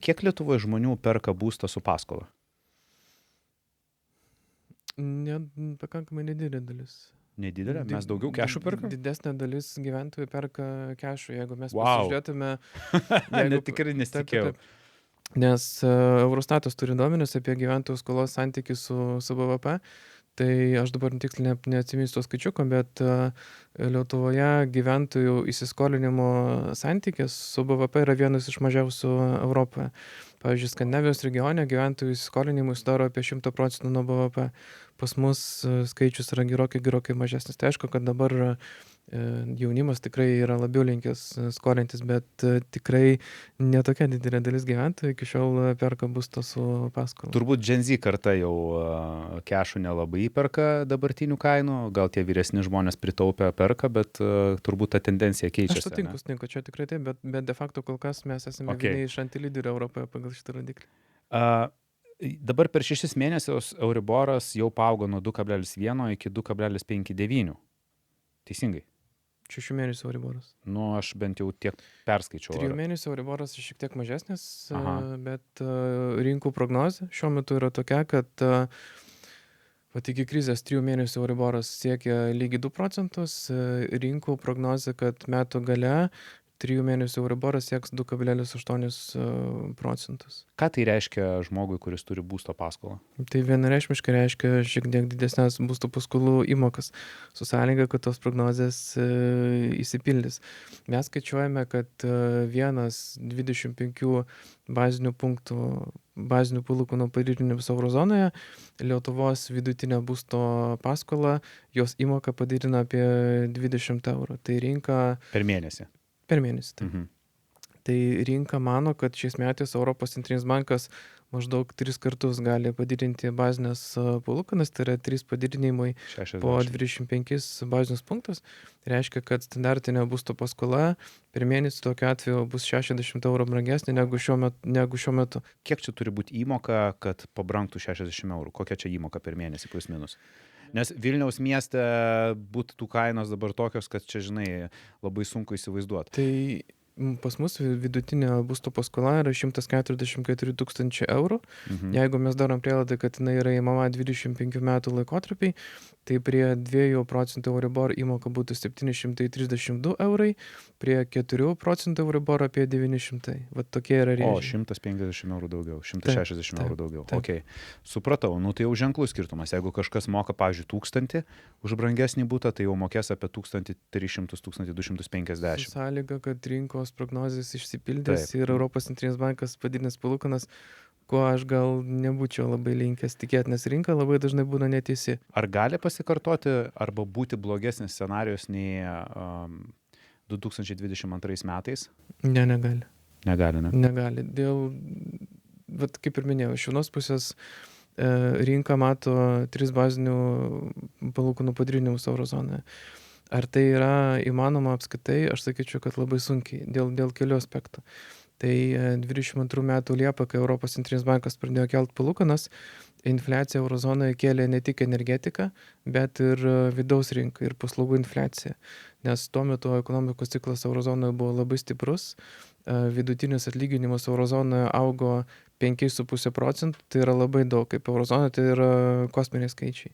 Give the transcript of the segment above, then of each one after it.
Kiek Lietuvoje žmonių perka būstą su paskola? Pakankamai nedidelė dalis. Nedidelė? Mes daugiau kešų perkam? Didesnė dalis gyventojų perka kešų, jeigu mes Wow. pasižiūrėtume. Net tikrai nesitikėjau. Nes Eurostatas turi duomenis apie gyventojų skolos santykį su BVP. Tai aš dabar tiksliai neatsiminsiu to skaičiuko, bet Lietuvoje gyventojų įsiskolinimo santykis su BVP yra vienas iš mažiausių Europoje. Pavyzdžiui, Skandinavijos regione gyventojų įsiskolinimai sudaro apie 100% nuo BVP. Pas mus skaičius yra gerokai mažesnis. Tai aišku, kad dabar jaunimas tikrai yra labiau linkęs skolintis, bet tikrai netokia didelė dalis gyventojų iki šiol perka būstą su paskola. Turbūt Gen Z karta jau kešų nelabai įperka dabartinių kainų, gal tie vyresni žmonės pritaupę perka, bet turbūt ta tendencija keičiasi. Aš sutinku, čia tikrai taip, bet de facto kol kas mes esame vieni iš antilyderių Europoje pagal šitą rodiklį. Dabar per 6 mėnesius Euriboras jau paaugo nuo 2,1 iki 2,59. Teisingai? 6 mėnesių Euriboras. Nu, aš bent jau tiek perskaičiau. 3 mėnesių Euriboras šiek tiek mažesnis, bet rinkų prognozė šiuo metu yra tokia, kad iki krizės 3 mėnesių Euriboras siekia lygiai 2%, rinkų prognozė, kad metų gale 3 mėnesių Euriboras sieks 2,8%. Ką tai reiškia žmogui, kuris turi būsto paskolą? Tai vienareikšmiškai reiškia šiek tiek didesnės būsto paskolų įmokas, su sąlyga, kad tos prognozės įsipildys. Mes skaičiuojame, kad vienas 25 bazinių punktų bazinių palūkanų padidinimas euro zonoje Lietuvos vidutinę būsto paskolą, jos įmoką padidina apie 20 eurų. Tai rinka Per mėnesį. Per mėnesį. Tai rinka mano, kad šiais metais Europos centrinis bankas maždaug 3 kartus gali padidinti bazinės palūkanas, tai yra 3 padidinimai 60. po 25 bazinius punktus. Reiškia, kad standartinė būsto paskola per mėnesį tokiu atveju bus 60 eurų brangesnė negu šiuo metu. Kiek čia turi būti įmoka, kad pabrangtų 60 eurų? Kokia čia įmoka per mėnesį plus minus? Nes Vilniaus mieste būtų tų kainos dabar tokios, kad čia, žinai, labai sunku įsivaizduoti. Tai pas mus vidutinė būsto paskola yra 144 000 eurų. Jeigu mes darom prielaidą, kad jinai yra įmama 25 metų laikotarpiai, tai prie 2% Euribor įmoka būtų 732 eurai, prie 4% Euribor apie 900. Vat tokie yra rėžiai. O, 150 eurų daugiau, 160 eurų daugiau. Taip. Okay. Supratau, nu tai jau ženklus skirtumas. Jeigu kažkas moka, pavyzdžiui, 1000 už brangesnį būtą, tai jau mokės apie 1300-1250. Su sąlyga, kad rinkos prognozės išsipildys ir Europos centrinis bankas padidins palūkanas, ko aš gal nebūčiau labai linkęs tikėti, nes rinka labai dažnai būna neteisi. Ar gali pasikartoti arba būti blogesnis scenarijus nei 2022 metais? Ne, negali. Negali, ne? Negali. Vat kaip ir minėjau, iš vienos pusės rinka mato 3 bazinių palūkanų padidinimus euro zonoje. Ar tai yra įmanoma apskritai? Aš sakyčiau, kad labai sunkiai, dėl kelių aspektų. Tai 22 metų Liepą, kai Europos centrinis bankas pradėjo kelti palūkanas, infliacija euro zonoje kėlė ne tik energetiką, bet ir vidaus rinką ir paslaugų infliaciją. Nes tuo metu ekonomikos ciklas euro zonoje buvo labai stiprus, vidutinis atlyginimas euro zonoje augo 5,5%, tai yra labai daug, kaip euro zonoje tai yra kosminiai skaičiai.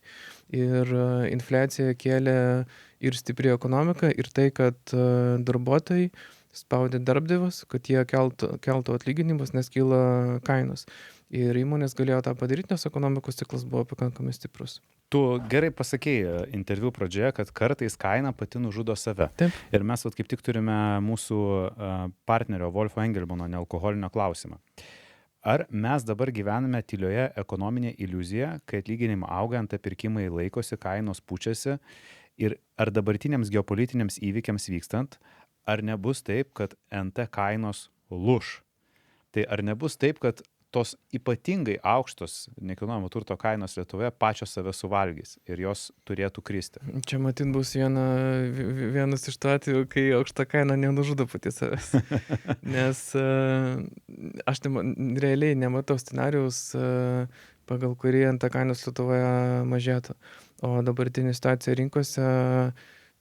Ir infliacija kėlė ir stipri ekonomika, ir tai, kad darbuotojai spaudė darbdavius, kad jie keltų atlyginimus, nes kyla kainos. Ir įmonės galėjo tą padaryti, nes ekonomikos ciklas buvo pakankamai stiprus. Tu gerai pasakėjai interviu pradžioje, kad kartais kaina pati nužudo save. Taip. Ir mes kaip tik turime mūsų partnerio Wolfo Engelmano nealkoholinio klausimą. Ar mes dabar gyvename tylioje ekonominėje iliuzijoje, kai atlyginimai auga, ant pirkimai laikosi, kainos pučiasi, ir ar dabartiniams geopolitiniams įvykiams vykstant, ar nebus taip, kad NT kainos lūš? Tai ar nebus taip, kad tos ypatingai aukštos nekilnojamo turto kainos Lietuvoje pačios save suvalgys ir jos turėtų kristi? Čia matyt bus vienas iš tų atvejų, kai aukšta kaina nenužudo pati savęs. Nes aš realiai nematau scenarijaus, pagal kurį NT kainos Lietuvoje mažėtų. O dabartinė situacija rinkose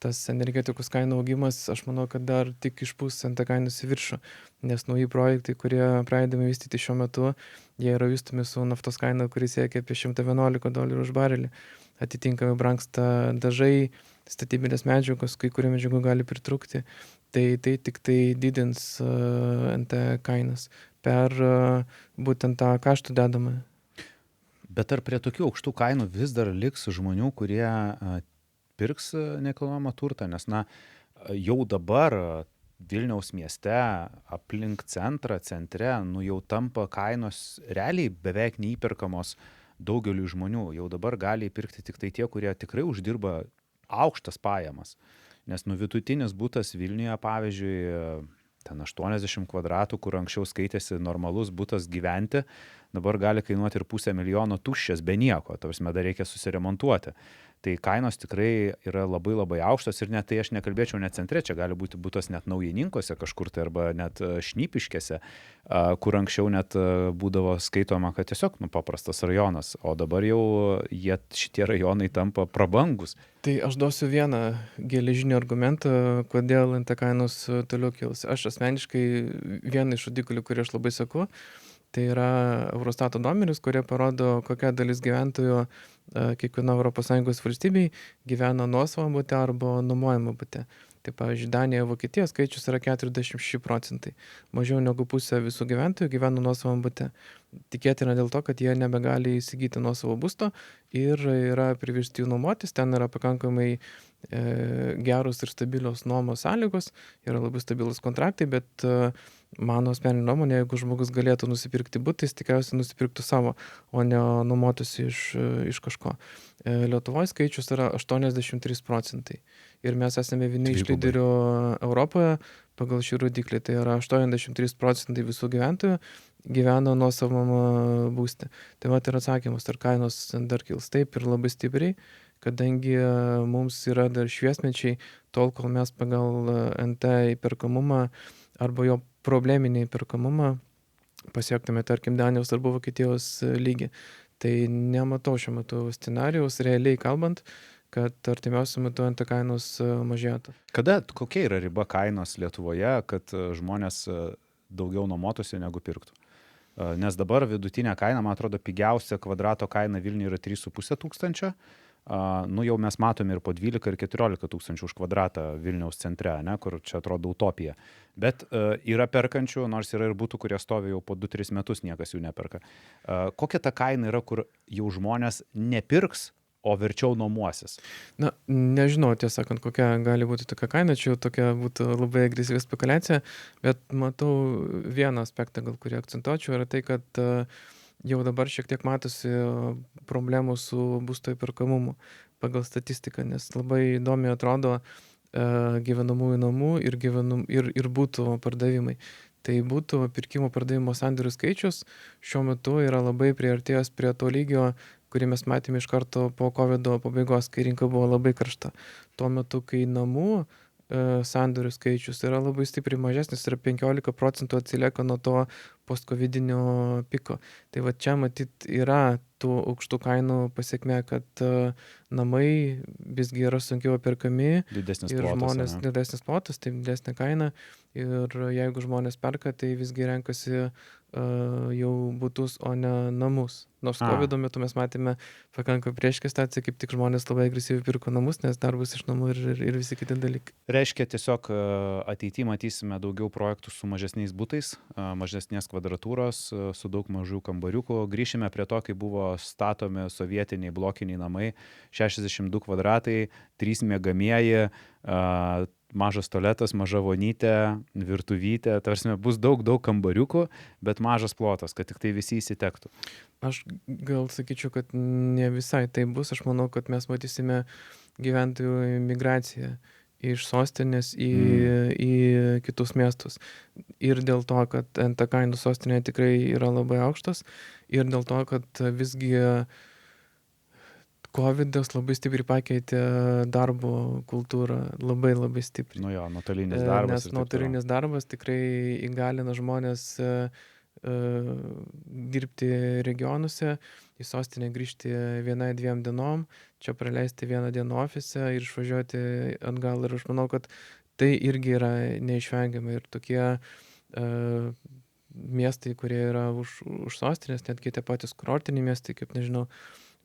tas energetikos kainų augimas, aš manau, kad dar tik išpūs ant kainos į viršų, nes nauji projektai, kurie pradedami vystyti šiuo metu, jie yra vystomi su naftos kaina, kuris siekia apie $111 už barelį. Atitinkamai brangsta dažai, statybinės medžiagos, kai kurių medžiagų gali pritrūkti. Tai tik tai didins NT kainas per būtent tą kaštų dedamą. Bet ar prie tokių aukštų kainų vis dar liks žmonių, kurie pirks nekilnojamą turtą? Nes, jau dabar Vilniaus mieste, aplink centre, jau tampa kainos realiai beveik neįperkamos daugeliu žmonių. Jau dabar gali įpirkti tik tai tie, kurie tikrai uždirba aukštas pajamas. Nes vidutinis butas Vilniuje, pavyzdžiui, ten 80 kvadratų, kur anksčiau skaitėsi normalus butas gyventi, dabar gali kainuoti ir $500,000 tuščias be nieko, ta prasme, dar reikia susiremontuoti. Tai kainos tikrai yra labai labai aukštos ir net tai aš nekalbėčiau net centre, čia gali būti butas net Naujininkose kažkur tai arba net Šnipiškėse, kur anksčiau net būdavo skaitoma, kad tiesiog paprastas rajonas, o dabar jau šitie rajonai tampa prabangus. Tai aš duosiu vieną geležinį argumentą, kodėl NT kainos toliau kils. Aš asmeniškai vieną iš rodiklių, kurį aš labai seku, tai yra Eurostato duomenys, kurie parodo, kokia dalis gyventojų kiekviena ES valstybei gyvena nuosavam bute arba nuomojamam bute. Tai pavyzdžiui, Danija, Vokietija skaičius yra 46%. Mažiau negu pusė visų gyventojų gyvena nuosavam bute. Tikėtina dėl to, kad jie nebegali įsigyti nuosavo būsto ir yra priversti jų nuomotis. Ten yra pakankamai geros ir stabilios nuomos sąlygos, yra labai stabilus kontraktai, bet mano asmeninė nuomonė, jeigu žmogus galėtų nusipirkti butą, jis tikriausiai nusipirktų savo, o ne nuomotųsi iš kažko. Lietuvoje skaičius yra 83%. Ir mes esame vieni iš lyderių Europoje pagal šį rodiklį. Tai yra 83% visų gyventojų gyvena nuosavam būste. Tai vat ir atsakymas, ar kainos dar kils taip ir labai stipriai, kadangi mums yra dar šviesmečiai, tol kol mes pagal NT įperkamumą arba jo probleminį įperkamumą pasiektume, tarkim, Danijos arba Vokietijos lygį. Tai nematau šiuo metu scenarijaus, realiai kalbant, kad artimiausiu metu NT kainos mažėtų. Kokia yra riba kainos Lietuvoje, kad žmonės daugiau nuomotųsi negu pirktų? Nes dabar vidutinė kaina, man atrodo, pigiausia kvadrato kaina Vilniuje yra 3,5 tūkstančio. Jau mes matome ir po 12 ir 14 tūkstančių už kvadratą Vilniaus centre, kur čia atrodo utopija. Bet yra perkančių, nors yra ir butų, kurie stovi jau po 2-3 metus, niekas jų neperka. Kokia ta kaina yra, kur jau žmonės nepirks, o verčiau nuomosis? Nežinau, tiesą sakant, kokia gali būti tokia kaina, čia jau tokia būtų labai agresyvi spekulacija, bet matau vieną aspektą, gal kurį akcentuočiau, yra tai, kad jau dabar šiek tiek matosi problemų su būsto įperkamumu pagal statistiką, nes labai įdomiai atrodo gyvenamųjų namų ir būtų pardavimai. Tai būtų pirkimo pardavimo sandorių skaičius šiuo metu yra labai priartėjęs prie to lygio, kurį mes matėme iš karto po COVID pabaigos, kai rinka buvo labai karšta. Tuo metu, kai namų sandorių skaičius yra labai stipriai mažesnis ir 15% atsilieka nuo to post-covidinio piko. Tai va čia matyt yra tų aukštų kainų pasiekmė, kad namai visgi yra sunkiau perkami ir žmonės didesnis plotas, tai didesnė kaina ir jeigu žmonės perka, tai visgi renkasi jau butus, o ne namus. Nors COVID metu mes matėme pakankamai priešingą situaciją, kaip tik žmonės labai agresyviai pirko namus, nes darbas iš namų ir visi kiti dalykai. Reiškia, tiesiog ateityje matysime daugiau projektų su mažesniais butais, mažesnės kvadratūros, su daug mažų kambariukų. Grįšime prie to, kai buvo statomi sovietiniai blokiniai namai, 62 kvadratai, 3 miegamieji, mažas tualetas, maža vonytė, virtuvytė, tarsi bus daug kambariukų, bet mažas plotas, kad tik tai visi įsitektų. Aš gal sakyčiau, kad ne visai tai bus. Aš manau, kad mes matysime gyventojų migraciją iš sostinės į kitus miestus. Ir dėl to, kad NT kainų sostinėje tikrai yra labai aukštas, ir dėl to, kad visgi COVID'as labai stipriai pakeitė darbo kultūrą, labai stipriai. Nuotolinis darbas. Nes nuotolinis darbas tikrai įgalina žmonės dirbti regionuose, į sostinę grįžti 1-2 dienom, čia praleisti 1 dieną ofise ir išvažiuoti atgal. Ir aš manau, kad tai irgi yra neišvengiama. Ir tokie miestai, kurie yra už sostinės, netgi tie patys kurortiniai miestai, kaip nežinau,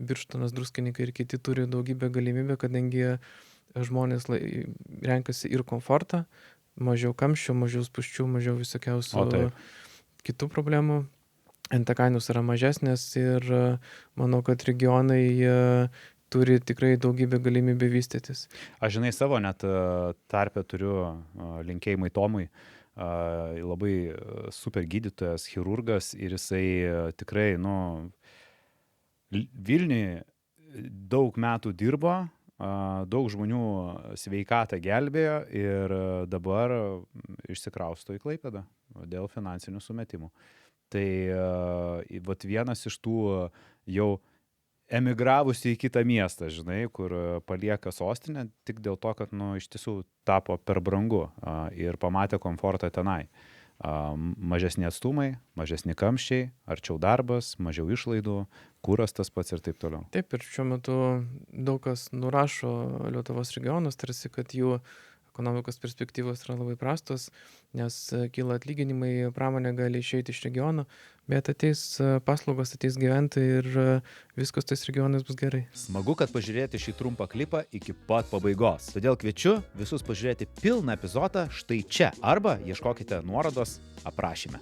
Birštonas, Druskininkai ir kiti turi daugybę galimybę, kadangi žmonės renkasi ir komfortą, mažiau kamščių, mažiau spūsčių, mažiau visokiausių kitų problemų. NT kainos yra mažesnės ir manau, kad regionai turi tikrai daugybę galimybę vystytis. Aš žinai, savo net tarpę turiu linkėjimai Tomui, labai super gydytojas, chirurgas ir jisai tikrai, Vilniuje daug metų dirbo, daug žmonių sveikatą gelbėjo ir dabar išsikrausto į Klaipėdą dėl finansinių sumetimų. Tai vat vienas iš tų jau emigravusi į kitą miestą, žinai, kur palieka sostinę tik dėl to, kad iš tiesų tapo per brangu ir pamatė komfortą tenai. Mažesni atstumai, mažesni kamščiai, arčiau darbas, mažiau išlaidų, kuras tas pats ir taip toliau. Taip, ir šiuo metu daug kas nurašo Lietuvos regionus, tarsi, kad jų ekonomikos perspektyvos yra labai prastos, nes kyla atlyginimai, pramonė gali išeiti iš regionų, bet ateis paslaugos, ateis gyventojai ir viskas tais regionais bus gerai. Smagu, kad pažiūrėjote šį trumpą klipą iki pat pabaigos. Todėl kviečiu visus pažiūrėti pilną epizodą štai čia arba ieškokite nuorodos aprašyme.